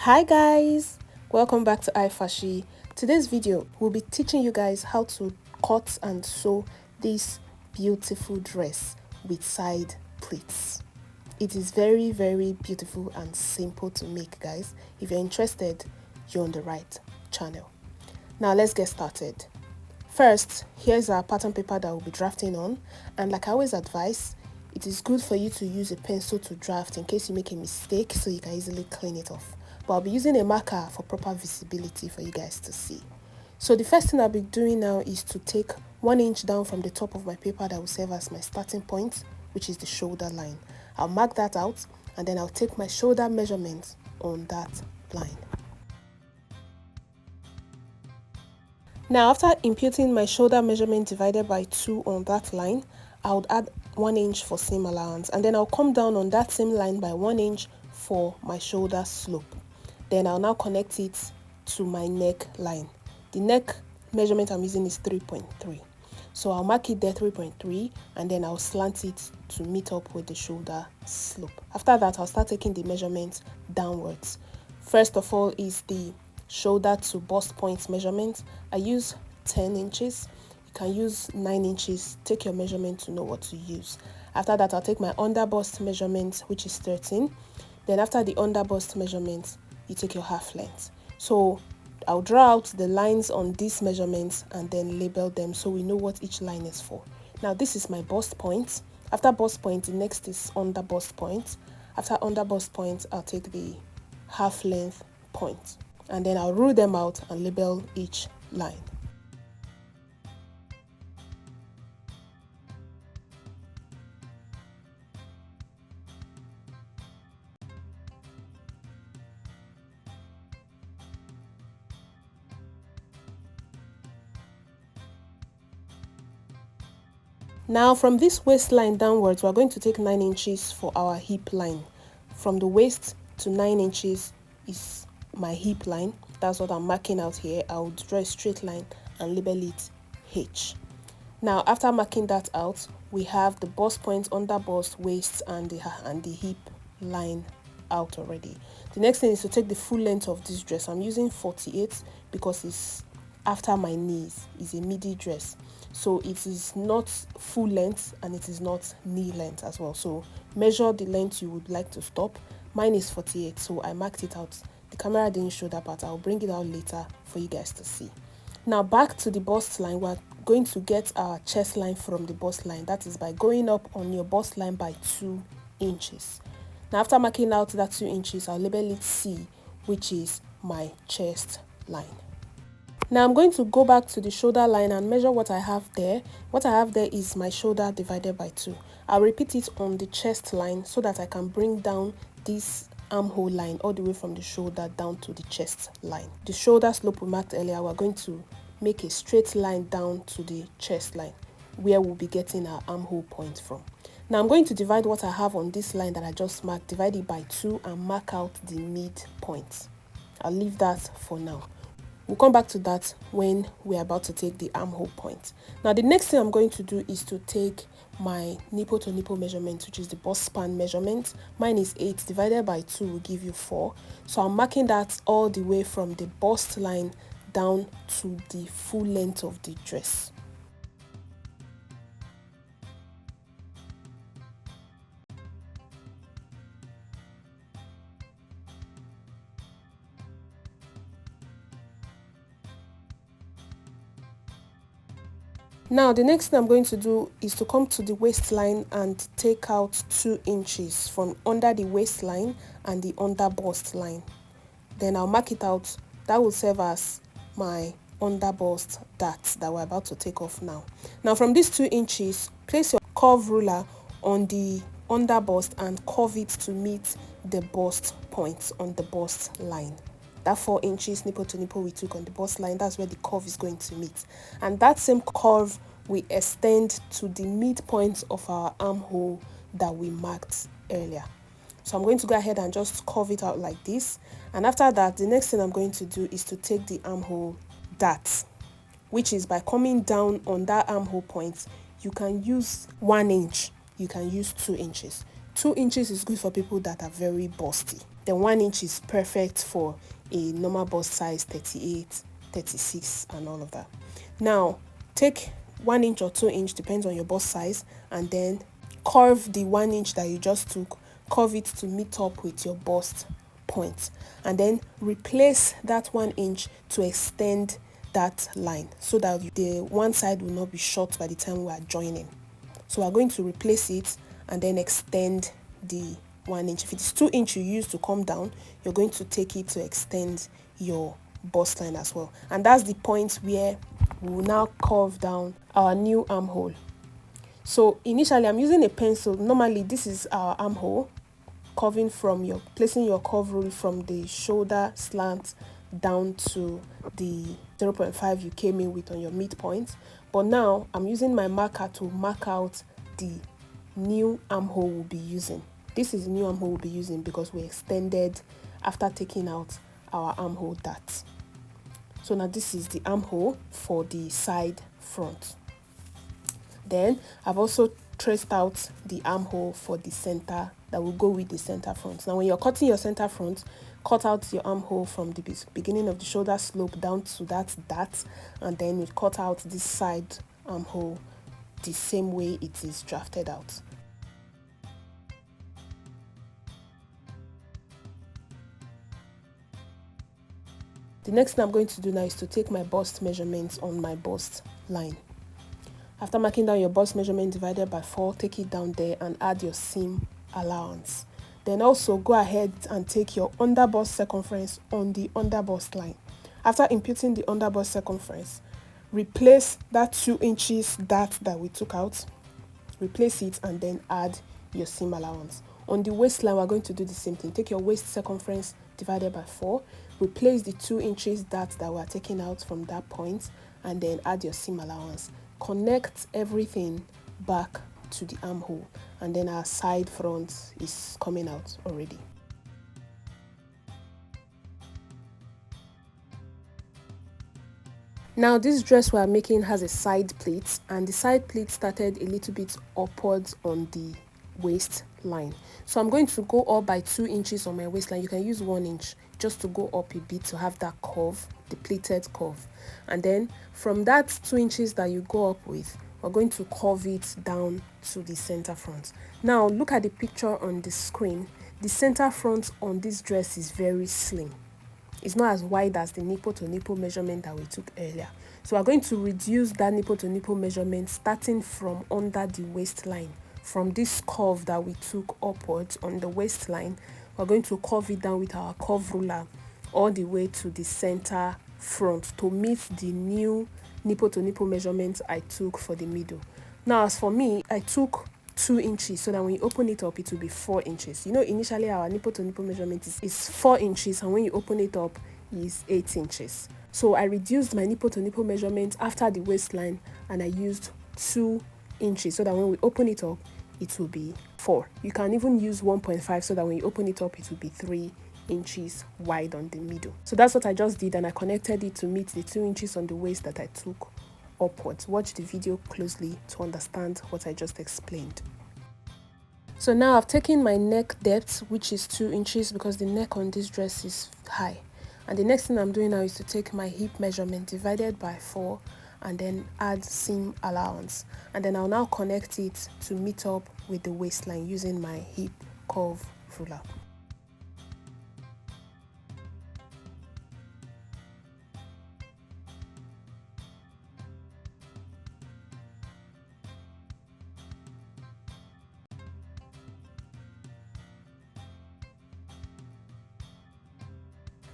Hi guys, welcome back to iFashi. Today's video will be teaching you guys how to cut and sew this beautiful dress with side pleats. It is very beautiful and simple to make, guys. If you're interested, you're on the right channel. Now let's get started. First, here's our pattern paper that we'll be drafting on, and like I always advise, it is good for you to use a pencil to draft in case you make a mistake so you can easily clean it off. But I'll be using a marker for proper visibility for you guys to see. So the first thing I'll be doing now is to take 1 inch down from the top of my paper that will serve as my starting point, which is the shoulder line. I'll mark that out and then I'll take my shoulder measurement on that line. Now after imputing my shoulder measurement divided by 2 on that line, I would add 1 inch for seam allowance, and then I'll come down on that same line by 1 inch for my shoulder slope. Then I'll now connect it to my neck line. The neck measurement I'm using is 3.3. So I'll mark it there 3.3 and then I'll slant it to meet up with the shoulder slope. After that, I'll start taking the measurement downwards. First of all is the shoulder to bust point measurement. I use 10 inches. You can use 9 inches. Take your measurement to know what to use. After that, I'll take my under bust measurement, which is 13. Then after the under bust measurement, you take your half length. So I'll draw out the lines on these measurements and then label them so we know what each line is for. Now this is my bust point. After bust point, the next is under bust point. After under bust point, I'll take the half length point and then I'll rule them out and label each line. Now from this waistline downwards, we're going to take 9 inches for our hip line. From the waist to 9 inches is my hip line. That's what I'm marking out here. I'll draw a straight line and label it H. Now after marking that out, we have the bust point, under bust, waist and the hip line out already. The next thing is to take the full length of this dress. I'm using 48 because it's after my knees. It's a midi dress, so it is not full length and it is not knee length as well. So measure the length you would like to stop. Mine is 48, so I marked it out. The camera didn't show that part. I'll bring it out later for you guys to see. Now back to the bust line, we're going to get our chest line from the bust line. That is by going up on your bust line by 2 inches. Now after marking out that 2 inches, I'll label it C, which is my chest line. Now I'm going to go back to the shoulder line and measure what I have there. What I have there is my shoulder divided by 2. I'll repeat it on the chest line so that I can bring down this armhole line all the way from the shoulder down to the chest line. The shoulder slope we marked earlier, we're going to make a straight line down to the chest line where we'll be getting our armhole point from. Now I'm going to divide what I have on this line that I just marked, divide it by 2 and mark out the midpoint. I'll leave that for now. We'll come back to that when we're about to take the armhole point. Now the next thing I'm going to do is to take my nipple to nipple measurement, which is the bust span measurement. Mine is 8 divided by 2 will give you 4. So I'm marking that all the way from the bust line down to the full length of the dress. Now the next thing I'm going to do is to come to the waistline and take out 2 inches from under the waistline and the under bust line. Then I'll mark it out. That will serve as my under bust dart that we're about to take off now. Now from these 2 inches, place your curve ruler on the under bust and curve it to meet the bust point on the bust line. That 4 inches nipple to nipple we took on the bust line, that's where the curve is going to meet. And that same curve we extend to the midpoint of our armhole that we marked earlier. So I'm going to go ahead and just curve it out like this. And after that, the next thing I'm going to do is to take the armhole dart, which is by coming down on that armhole point. You can use 1 inch, you can use 2 inches. 2 inches is good for people that are very busty. then 1 inch is perfect for a normal bust size 38, 36 and all of that. Now take 1 inch or 2 inch, depends on your bust size, and then curve the 1 inch that you just took, curve it to meet up with your bust point, and then replace that 1 inch to extend that line so that the one side will not be short by the time we are joining. So we're going to replace it and then extend the 1 inch. If it's 2 inch you use to come down, you're going to take it to extend your bust line as well. And that's the point where we will now curve down our new armhole. So initially I'm using a pencil. Normally this is our armhole, curving from placing your curve rule from the shoulder slant down to the 0.5 you came in with on your midpoint. But now I'm using my marker to mark out the new armhole we'll be using. This is the new armhole we'll be using because we extended after taking out our armhole dart. So now this is the armhole for the side front. Then I've also traced out the armhole for the center that will go with the center front. Now when you're cutting your center front, cut out your armhole from the beginning of the shoulder slope down to that dart, and then you cut out this side armhole the same way it is drafted out. The next thing I'm going to do now is to take my bust measurements on my bust line. After marking down your bust measurement divided by 4, take it down there and add your seam allowance. Then also go ahead and take your under bust circumference on the under bust line. After imputing the under bust circumference, replace that 2 inches dart that we took out, replace it and then add your seam allowance. On the waistline, we're going to do the same thing. Take your waist circumference divided by 4, replace the 2 inches dart that we're taking out from that point, and then add your seam allowance. Connect everything back to the armhole, and then our side front is coming out already. Now this dress we are making has a side pleat, and the side pleat started a little bit upwards on the waistline. So I'm going to go up by 2 inches on my waistline. You can use 1 inch just to go up a bit to have that curve, the pleated curve. And then from that 2 inches that you go up with, we're going to curve it down to the center front. Now look at the picture on the screen. The center front on this dress is very slim. It's not as wide as the nipple to nipple measurement that we took earlier. So we're going to reduce that nipple to nipple measurement starting from under the waistline. From this curve that we took upwards on the waistline, we're going to curve it down with our curve ruler all the way to the center front to meet the new nipple to nipple measurement I took for the middle. Now as for me, I took 2 inches so that when you open it up it will be 4 inches. You know, initially our nipple to nipple measurement is 4 inches, and when you open it up is 8 inches. So I reduced my nipple to nipple measurement after the waistline and I used 2 inches so that when we open it up it will be 4. You can even use 1.5 so that when you open it up it will be 3 inches wide on the middle. So that's what I just did, and I connected it to meet the 2 inches on the waist that I took upwards. Watch the video closely to understand what I just explained. So now I've taken my neck depth, which is 2 inches because the neck on this dress is high. And the next thing I'm doing now is to take my hip measurement divided by 4 and then add seam allowance. And then I'll now connect it to meet up with the waistline using my hip curve ruler.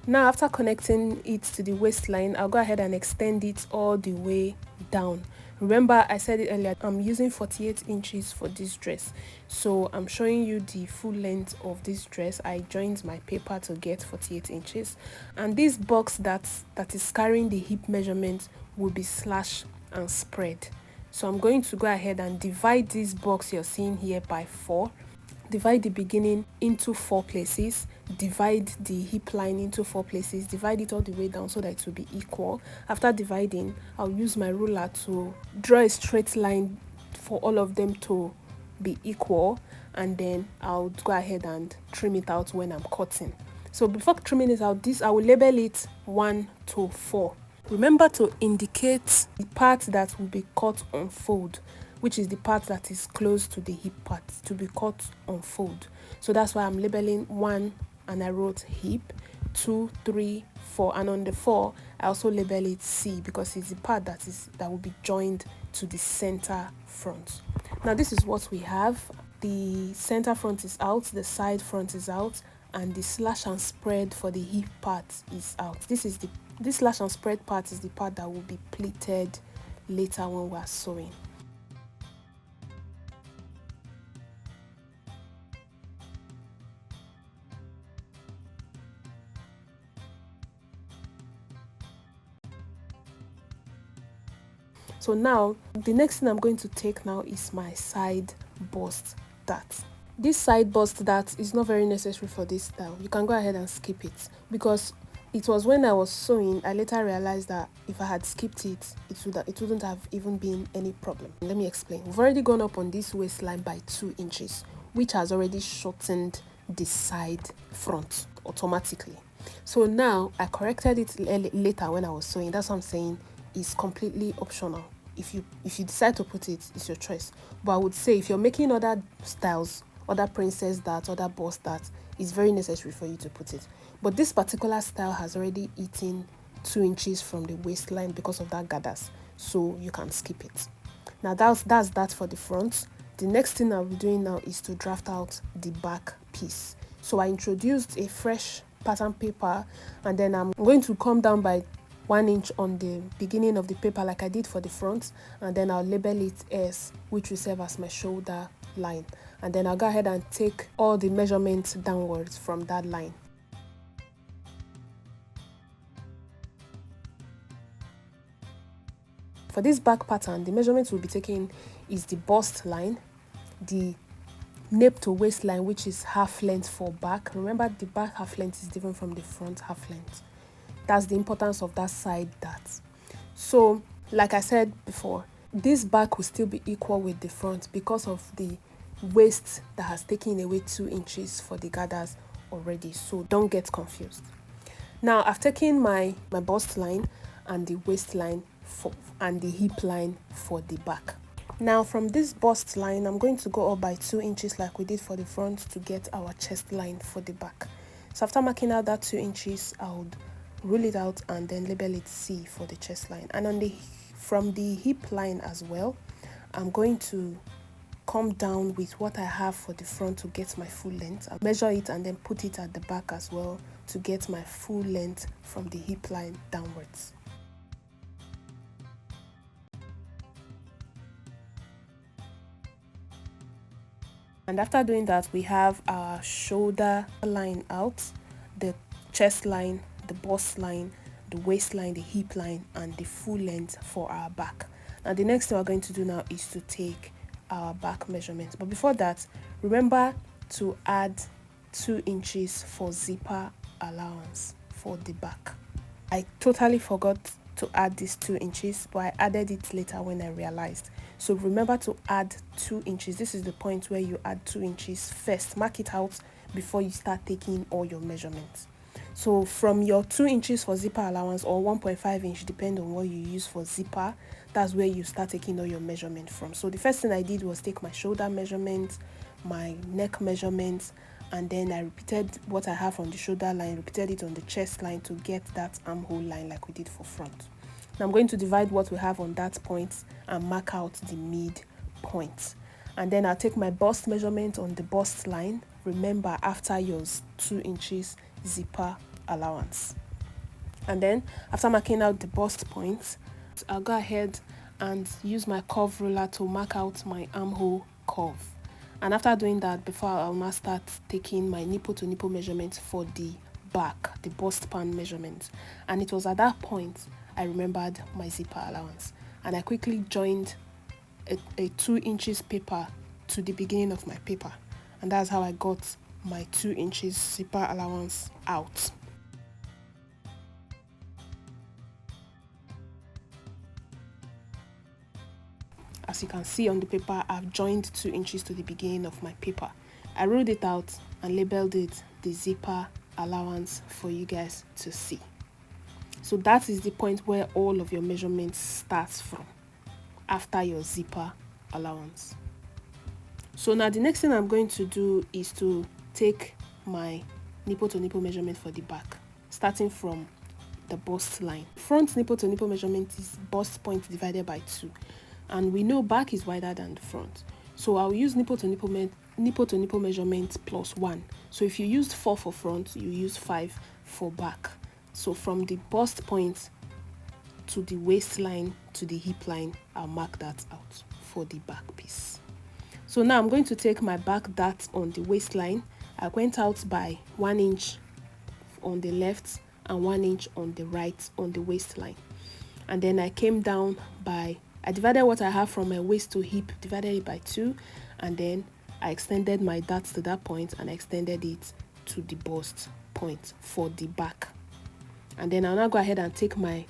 Now after connecting it to the waistline, I'll go ahead and extend it all the way down. Remember I said it earlier, I'm using 48 inches for this dress, so I'm showing you the full length of this dress. I joined my paper to get 48 inches, and this box that is carrying the hip measurement will be slashed and spread. So I'm going to go ahead and divide this box you're seeing here by 4. Divide the beginning into 4 places, divide the hip line into 4 places, divide it all the way down so that it will be equal. After dividing, I'll use my ruler to draw a straight line for all of them to be equal, and then I'll go ahead and trim it out when I'm cutting. So before trimming it out, I will label it 1 to 4. Remember to indicate the part that will be cut on fold, which is the part that is close to the hip part, to be cut on fold. So that's why I'm labeling 1 and I wrote hip, 2, 3, 4, and on the 4 I also label it C because it's the part that will be joined to the center front. Now this is what we have. The center front is out, the side front is out, and the slash and spread for the hip part is out. This slash and spread part is the part that will be pleated later when we are sewing. So now the next thing I'm going to take now is my side bust dart. This side bust dart is not very necessary for this style. You can go ahead and skip it, because it was when I was sewing I later realized that if I had skipped it, it wouldn't have even been any problem. Let me explain. We've already gone up on this waistline by 2 inches, which has already shortened the side front automatically. So now I corrected it later when I was sewing. That's what I'm saying. It's completely optional. If you decide to put it, it's your choice. But I would say if you're making other styles, other princess darts, other bust darts, it's very necessary for you to put it. But this particular style has already eaten 2 inches from the waistline because of that gathers, so you can skip it. Now that's that for the front. The next thing I'll be doing now is to draft out the back piece. So I introduced a fresh pattern paper, and then I'm going to come down by 1 inch on the beginning of the paper like I did for the front, and then I'll label it S, which will serve as my shoulder line, and then I'll go ahead and take all the measurements downwards from that line. For this back pattern, the measurements we'll be taking is the bust line, the nape to waistline, which is half length for back. Remember, the back half length is different from the front half length. That's the importance of that side dart. So like I said before, this back will still be equal with the front because of the waist that has taken away 2 inches for the gathers already, so don't get confused. Now I've taken my bust line and the waistline and the hip line for the back. Now from this bust line, I'm going to go up by 2 inches like we did for the front to get our chest line for the back. So after marking out that 2 inches, I would rule it out and then label it C for the chest line. And from the hip line as well, I'm going to come down with what I have for the front to get my full length. I'll measure it and then put it at the back as well to get my full length from the hip line downwards. And after doing that, we have our shoulder line out, the chest line, the bust line, the waistline, the hip line, and the full length for our back. Now the next thing we're going to do now is to take our back measurements. But before that, remember to add 2 inches for zipper allowance for the back. I totally forgot to add these 2 inches, but I added it later when I realized. So remember to add 2 inches. This is the point where you add 2 inches first. Mark it out before you start taking all your measurements. So from your 2 inches for zipper allowance, or 1.5 inch, depending on what you use for zipper, that's where you start taking all your measurement from. So the first thing I did was take my shoulder measurement, my neck measurements, and then I repeated what I have on the shoulder line, repeated it on the chest line to get that armhole line like we did for front. Now I'm going to divide what we have on that point and mark out the mid point. And then I'll take my bust measurement on the bust line. Remember, after your 2 inches zipper allowance. And then after marking out the bust point, I'll go ahead and use my curve ruler to mark out my armhole curve. And after doing that, before I'll now start taking my nipple to nipple measurement for the back, the bust pan measurement. And it was at that point I remembered my zipper allowance, and I quickly joined a 2 inches paper to the beginning of my paper, and that's how I got my 2 inches zipper allowance out. As you can see on the paper, I've joined 2 inches to the beginning of my paper. I ruled it out and labeled it the zipper allowance for you guys to see. So that is the point where all of your measurements starts from, after your zipper allowance. So now the next thing I'm going to do is to take my nipple to nipple measurement for the back, starting from the bust line. Front nipple to nipple measurement is bust point divided by 2, and we know back is wider than the front. So I'll use nipple to nipple measurement plus 1. So if you used 4 for front, you use 5 for back. So from the bust point to the waistline to the hip line, I'll mark that out for the back piece. So now I'm going to take my back dart on the waistline. I went out by 1 inch on the left and 1 inch on the right on the waistline. And then I came down by, I divided what I have from my waist to hip, divided it by 2, and then I extended my dart to that point and I extended it to the bust point for the back. And then I'll now go ahead and take my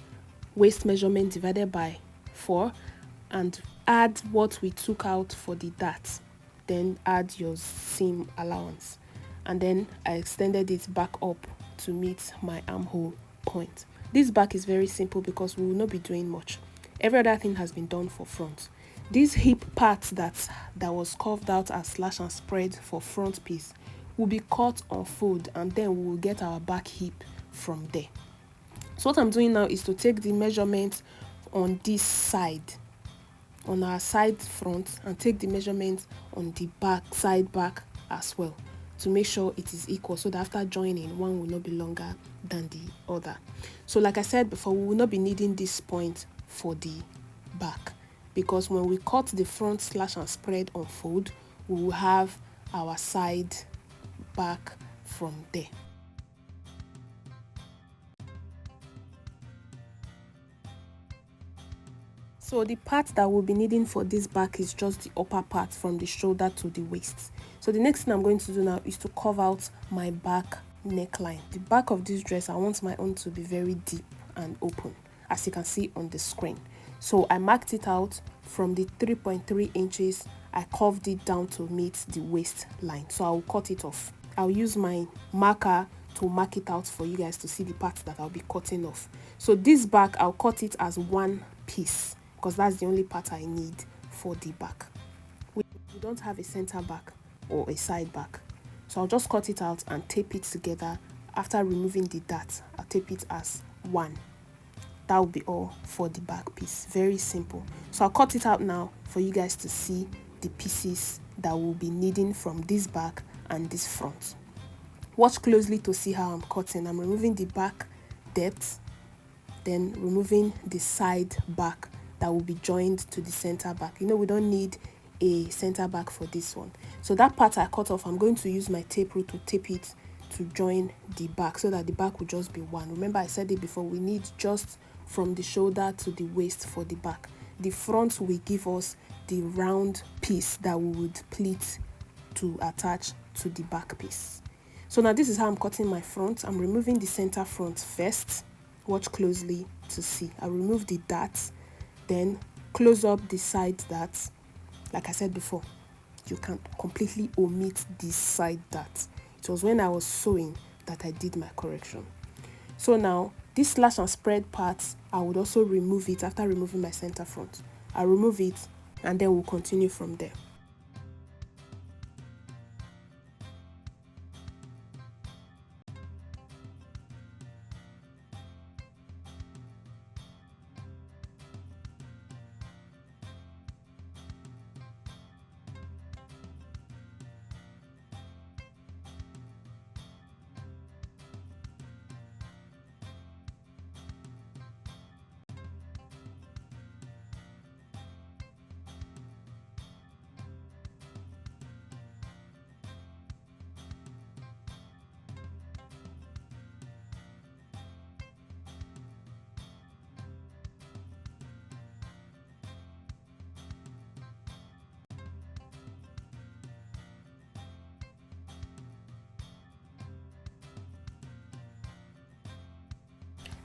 waist measurement divided by 4 and add what we took out for the dart. Then add your seam allowance. And then I extended it back up to meet my armhole point. This back is very simple because we will not be doing much. Every other thing has been done for front. This hip part that was carved out as slash and spread for front piece will be cut on fold, and then we will get our back hip from there. So what I'm doing now is to take the measurement on this side, on our side front, and take the measurement on the back, side back as well, to make sure it is equal, so that after joining, one will not be longer than the other. So like I said before, we will not be needing this point for the back, because when we cut the front slash and spread on fold, we will have our side back from there. So the part that we'll be needing for this back is just the upper part from the shoulder to the waist. So the next thing I'm going to do now is to carve out my back neckline. The back of this dress, I want my own to be very deep and open, as you can see on the screen. So I marked it out from the 3.3 inches. I curved it down to meet the waistline. So I'll cut it off. I'll use my marker to mark it out for you guys to see the parts that I'll be cutting off. So this back, I'll cut it as one piece, because that's the only part I need for the back. We don't have a center back or a side back. So I'll just cut it out and tape it together. After removing the dart, I'll tape it as one. That will be all for the back piece. Very simple. So I'll cut it out now for you guys to see the pieces that we'll be needing from this back and this front. Watch closely to see how I'm cutting. I'm removing the back depth, then removing the side back that will be joined to the center back. You know, we don't need a center back for this one. So that part I cut off, I'm going to use my tape rule to tape it to join the back, so that the back will just be one. Remember, I said it before, we need just from the shoulder to the waist for the back. The front will give us the round piece that we would pleat to attach to the back piece. So now this is how I'm cutting my front. I'm removing the center front first. Watch closely to see. I remove the darts, then close up the side darts. Like I said before, you can completely omit this side darts. It was when I was sewing that I did my correction. So now this slash and spread parts, I would also remove it after removing my center front. I remove it and then we'll continue from there.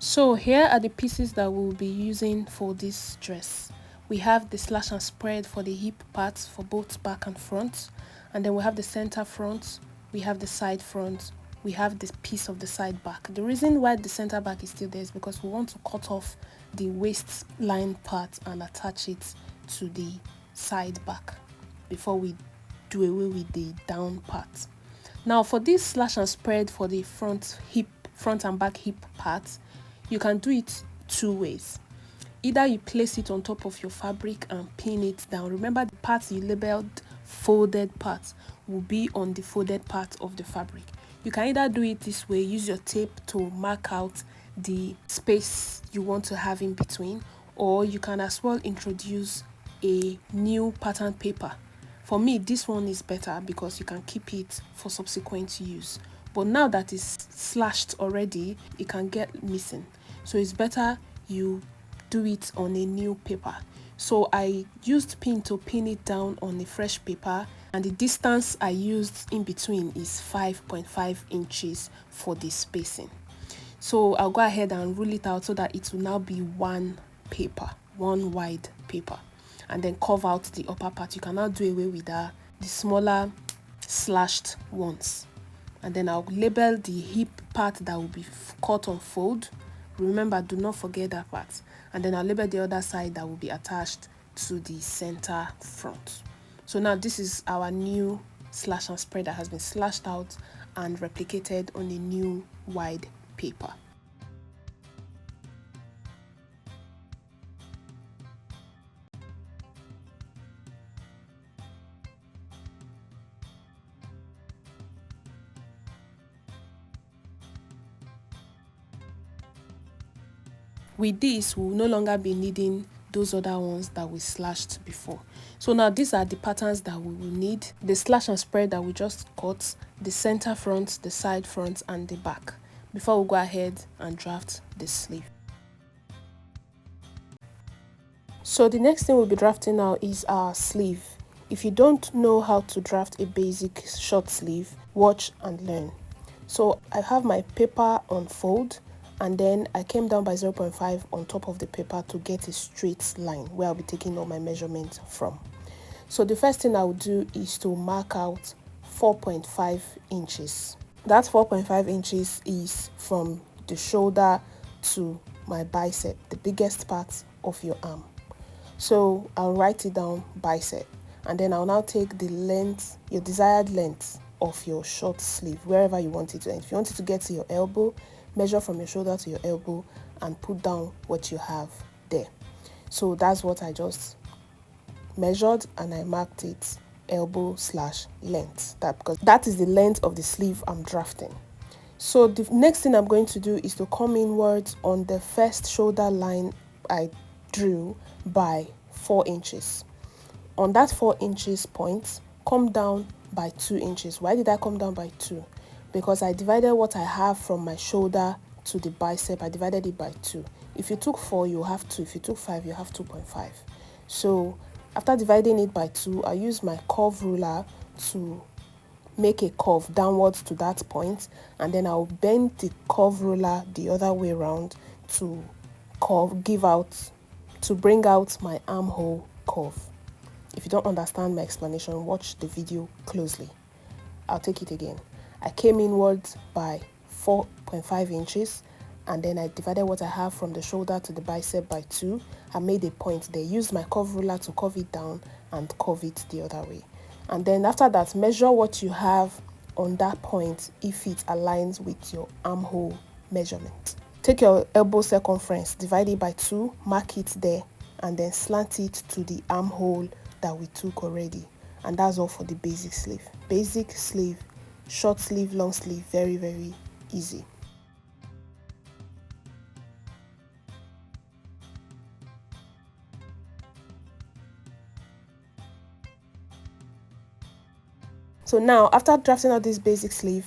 So here are the pieces that we'll be using for this dress. We have the slash and spread for the hip parts for both back and front, And then we have the center front, we have the side front, we have this piece of the side back. The reason why the center back is still there is because we want to cut off the waistline part and attach it to the side back before we do away with the down part. Now for this slash and spread for the front and back hip part, you can do it two ways. Either you place it on top of your fabric and pin it down. Remember, the parts you labeled folded parts will be on the folded part of the fabric. You can either do it this way, use your tape to mark out the space you want to have in between, or you can as well introduce a new pattern paper. For me, this one is better because you can keep it for subsequent use. But now that it's slashed already, it can get missing. So it's better you do it on a new paper. So I used pin to pin it down on a fresh paper, and the distance I used in between is 5.5 inches for the spacing. So I'll go ahead and rule it out so that it will now be one paper, one wide paper, and then curve out the upper part. You can now do away with the smaller slashed ones. And then I'll label the hip part that will be cut on fold. Remember, do not forget that part. And then I'll label the other side that will be attached to the center front. So now this is our new slash and spread that has been slashed out and replicated on a new wide paper. With this, we will no longer be needing those other ones that we slashed before. So now these are the patterns that we will need: the slash and spread that we just cut, the center front, the side front, and the back, before we go ahead and draft the sleeve. So the next thing we'll be drafting now is our sleeve. If you don't know how to draft a basic short sleeve, watch and learn. So I have my paper on fold, and then I came down by 0.5 on top of the paper to get a straight line where I'll be taking all my measurements from. So the first thing I will do is to mark out 4.5 inches. That 4.5 inches is from the shoulder to my bicep, the biggest part of your arm. So I'll write it down, bicep, and then I'll now take the length, your desired length of your short sleeve, wherever you want it to end. If you want it to get to your elbow, measure from your shoulder to your elbow and put down what you have there. So that's what I just measured, and I marked it elbow/length, because that is the length of the sleeve I'm drafting. So the next thing I'm going to do is to come inwards on the first shoulder line I drew by 4 inches. On that 4 inches point, come down by 2 inches. Why did I come down by 2? Because I divided what I have from my shoulder to the bicep, I divided it by 2. If you took 4, you have 2. If you took 5, you have 2.5. So after dividing it by 2, I use my curve ruler to make a curve downwards to that point, and then I'll bend the curve ruler the other way around to bring out my armhole curve. If you don't understand my explanation, watch the video closely. I'll take it again. I came inwards by 4.5 inches, and then I divided what I have from the shoulder to the bicep by 2. I made a point there, used my curve ruler to curve it down and curve it the other way. And then after that, measure what you have on that point if it aligns with your armhole measurement. Take your elbow circumference, divide it by 2, mark it there, and then slant it to the armhole that we took already. And that's all for the basic sleeve. Basic sleeve, short sleeve, long sleeve, very, very easy. So now, after drafting out this basic sleeve,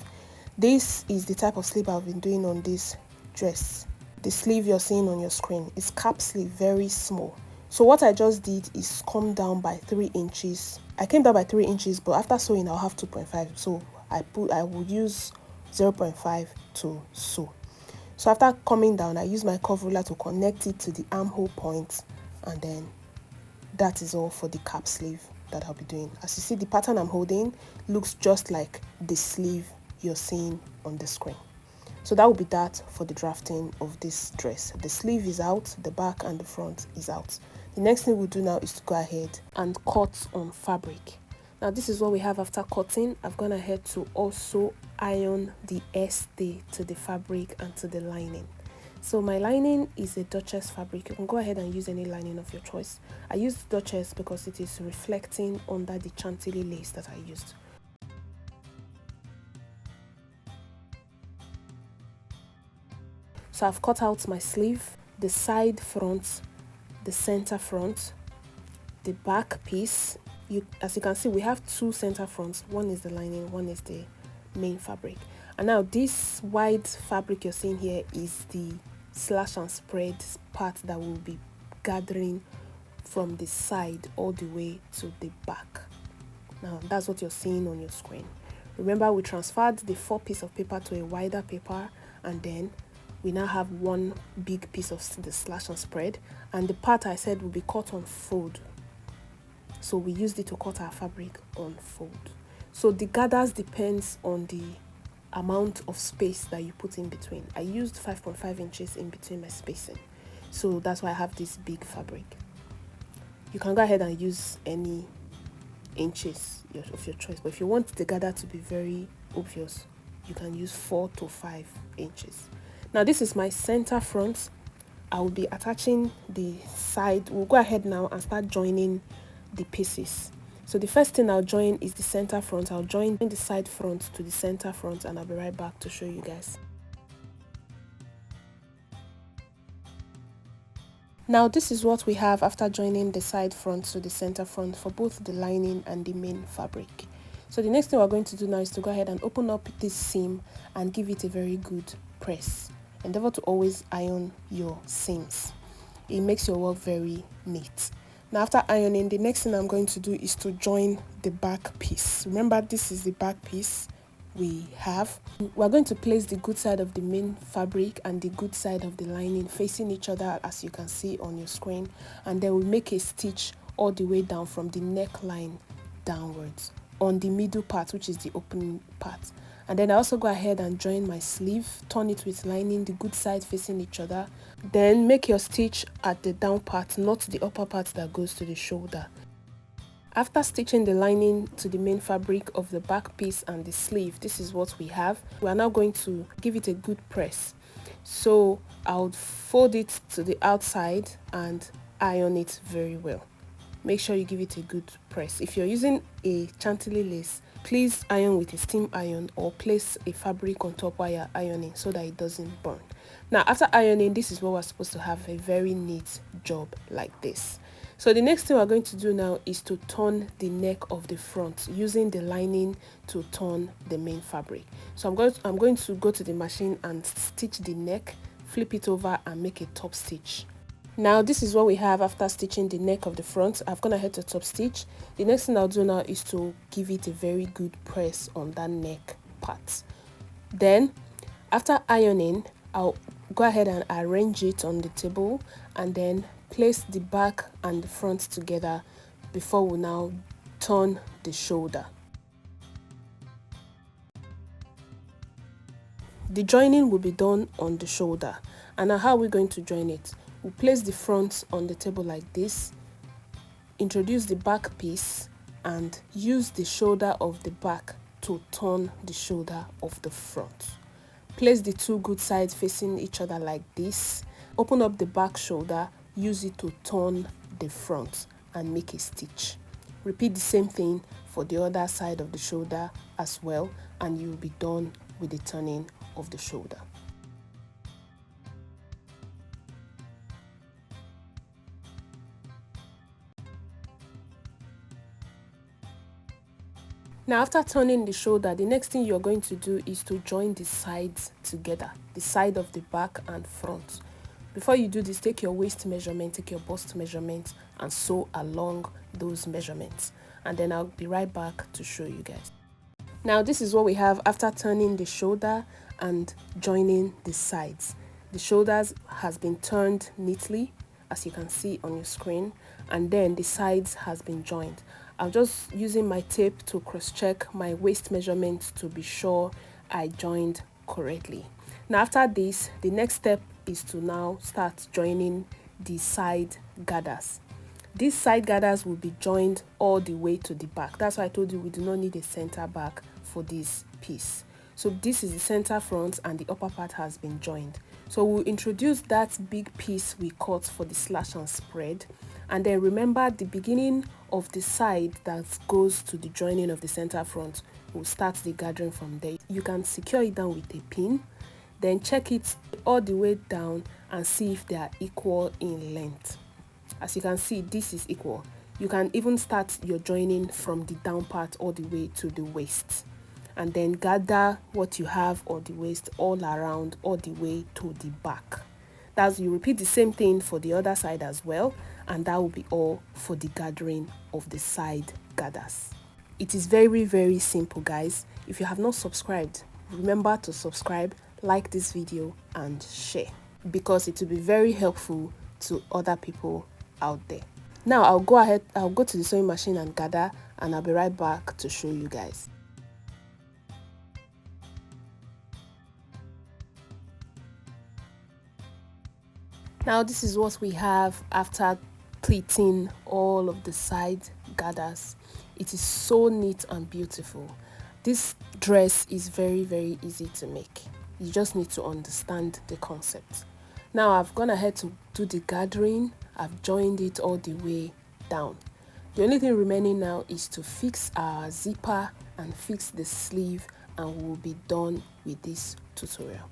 this is the type of sleeve I've been doing on this dress. The sleeve you're seeing on your screen is cap sleeve, very small. So what I just did is come down by 3 inches. I came down by 3 inches, but after sewing, I'll have 2.5. So I would use 0.5 to sew. So after coming down, I use my curve ruler to connect it to the armhole point, and then that is all for the cap sleeve that I'll be doing. As you see, the pattern I'm holding looks just like the sleeve you're seeing on the screen. So that will be that for the drafting of this dress. The sleeve is out, the back and the front is out. The next thing we'll do now is to go ahead and cut on fabric. Now this is what we have after cutting. I've gone ahead to also iron the stay to the fabric and to the lining. So my lining is a Duchess fabric. You can go ahead and use any lining of your choice. I used Duchess because it is reflecting under the chantilly lace that I used. So I've cut out my sleeve, the side front, the center front, the back piece. As you can see, we have two center fronts. One is the lining, one is the main fabric. And now this wide fabric you're seeing here is the slash and spread part that will be gathering from the side all the way to the back. Now that's what you're seeing on your screen. Remember, we transferred the 4 piece of paper to a wider paper, and then we now have one big piece of the slash and spread, and the part I said will be cut on fold. So we used it to cut our fabric on fold. So the gathers depends on the amount of space that you put in between. I used 5.5 inches in between my spacing, so that's why I have this big fabric. You can go ahead and use any inches of your choice, but if you want the gather to be very obvious, you can use 4 to 5 inches. Now this is my center front. I will be attaching the side. We'll go ahead now and start joining the pieces. So the first thing I'll join is the center front. I'll join the side front to the center front, and I'll be right back to show you guys. Now this is what we have after joining the side front to the center front for both the lining and the main fabric. So the next thing we're going to do now is to go ahead and open up this seam and give it a very good press. Endeavor to always iron your seams. It makes your work very neat. Now after ironing, the next thing I'm going to do is to join the back piece. Remember, this is the back piece we have. We're going to place the good side of the main fabric and the good side of the lining facing each other, as you can see on your screen, and then we'll make a stitch all the way down from the neckline downwards on the middle part, which is the opening part. And then I also go ahead and join my sleeve, turn it with lining, the good side facing each other. Then make your stitch at the down part, not the upper part that goes to the shoulder. After stitching the lining to the main fabric of the back piece and the sleeve, this is what we have. We are now going to give it a good press. So I'll fold it to the outside and iron it very well. Make sure you give it a good press. If you're using a chantilly lace, please iron with a steam iron or place a fabric on top while you're ironing so that it doesn't burn. Now after ironing, this is what we're supposed to have, a very neat job like this. So the next thing we're going to do now is to turn the neck of the front using the lining to turn the main fabric. So I'm going to go to the machine and stitch the neck, flip it over and make a top stitch. Now this is what we have after stitching the neck of the front. I've gone ahead to top stitch. The next thing I'll do now is to give it a very good press on that neck part. Then after ironing, I'll go ahead and arrange it on the table and then place the back and the front together before we now turn the shoulder. The joining will be done on the shoulder. And now how are we going to join it? We'll place the front on the table like this, introduce the back piece and use the shoulder of the back to turn the shoulder of the front. Place the two good sides facing each other like this, open up the back shoulder, use it to turn the front and make a stitch. Repeat the same thing for the other side of the shoulder as well, and you'll be done with the turning of the shoulder. Now after turning the shoulder, the next thing you're going to do is to join the sides together, the side of the back and front. Before you do this, take your waist measurement, take your bust measurement and sew along those measurements. And then I'll be right back to show you guys. Now this is what we have after turning the shoulder and joining the sides. The shoulders has been turned neatly, as you can see on your screen, and then the sides has been joined. I'm just using my tape to cross-check my waist measurement to be sure I joined correctly. Now after this, the next step is to now start joining the side gathers. These side gathers will be joined all the way to the back. That's why I told you we do not need a center back for this piece. So this is the center front and the upper part has been joined. So we'll introduce that big piece we cut for the slash and spread, and then remember the beginning of the side that goes to the joining of the center front. We'll start the gathering from there. You can secure it down with a pin, then check it all the way down and see if they are equal in length. As you can see, this is equal. You can even start your joining from the down part all the way to the waist, and then gather what you have on the waist all around all the way to the back. That's, you repeat the same thing for the other side as well, and that will be all for the gathering of the side gathers. It is very, very simple, guys. If you have not subscribed, remember to subscribe, like this video and share, because it will be very helpful to other people out there. Now I'll go to the sewing machine and gather, and I'll be right back to show you guys. Now this is what we have after pleating all of the side gathers. It is so neat and beautiful. This dress is very, very easy to make. You just need to understand the concept. Now I've gone ahead to do the gathering. I've joined it all the way down. The only thing remaining now is to fix our zipper and fix the sleeve, and we'll be done with this tutorial.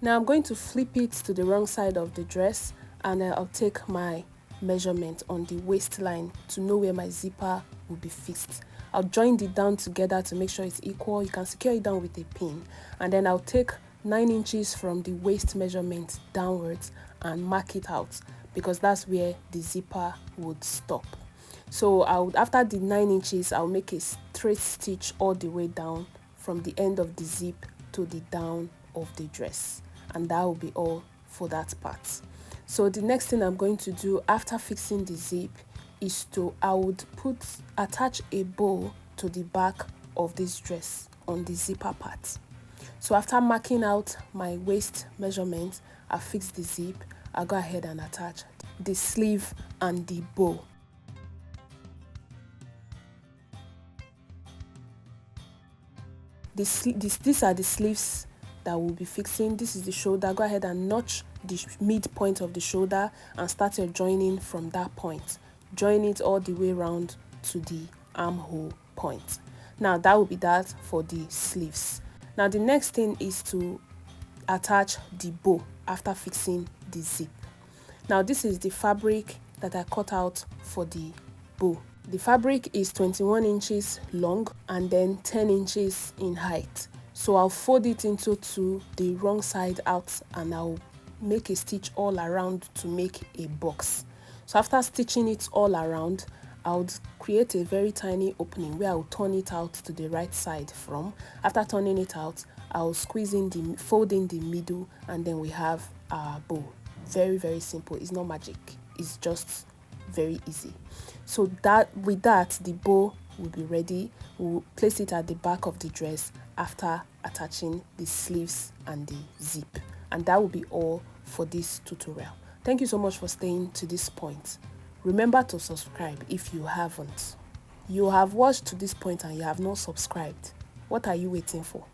Now I'm going to flip it to the wrong side of the dress, and I'll take my measurement on the waistline to know where my zipper will be fixed. I'll join it down together to make sure it's equal. You can secure it down with a pin, and then I'll take 9 inches from the waist measurement downwards and mark it out, because that's where the zipper would stop. So after the 9 inches, I'll make a straight stitch all the way down from the end of the zip to the down of the dress, and that will be all for that part. So the next thing I'm going to do after fixing the zip is I would attach a bow to the back of this dress on the zipper part. So after marking out my waist measurement, I fix the zip. I'll go ahead and attach the sleeve and the bow. These are the sleeves that we'll be fixing. This is the shoulder. Go ahead and notch the midpoint of the shoulder and start your joining from that point. Join it all the way around to the armhole point. Now that will be that for the sleeves. Now the next thing is to attach the bow after fixing the zip. Now this is the fabric that I cut out for the bow. The fabric is 21 inches long and then 10 inches in height. So I'll fold it into two, the wrong side out, and I'll make a stitch all around to make a box. So after stitching it all around, I'll create a very tiny opening where I'll turn it out to the right side from. After turning it out, I'll fold in the middle, and then we have our bow. Very, very simple. It's not magic. It's just very easy. So with that, the bow will be ready. We'll place it at the back of the dress after attaching the sleeves and the zip. And that will be all for this tutorial. Thank you so much for staying to this point. Remember to subscribe if you haven't. You have watched to this point and you have not subscribed. What are you waiting for?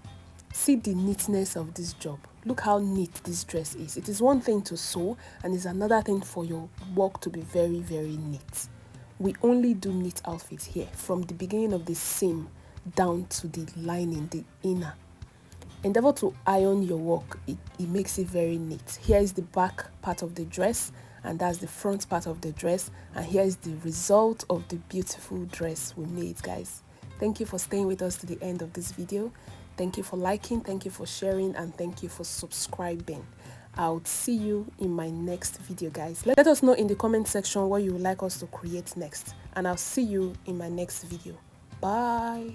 See the neatness of this job. Look how neat this dress is. It is one thing to sew, and it's another thing for your work to be very, very neat. We only do neat outfits here, from the beginning of the seam down to the lining, the inner. Endeavor to iron your work. It makes it very neat. Here is the back part of the dress, and that's the front part of the dress, and here is the result of the beautiful dress we made, guys. Thank you for staying with us to the end of this video. Thank you for liking, thank you for sharing, and thank you for subscribing. I'll see you in my next video, guys. Let us know in the comment section what you would like us to create next, and I'll see you in my next video. Bye.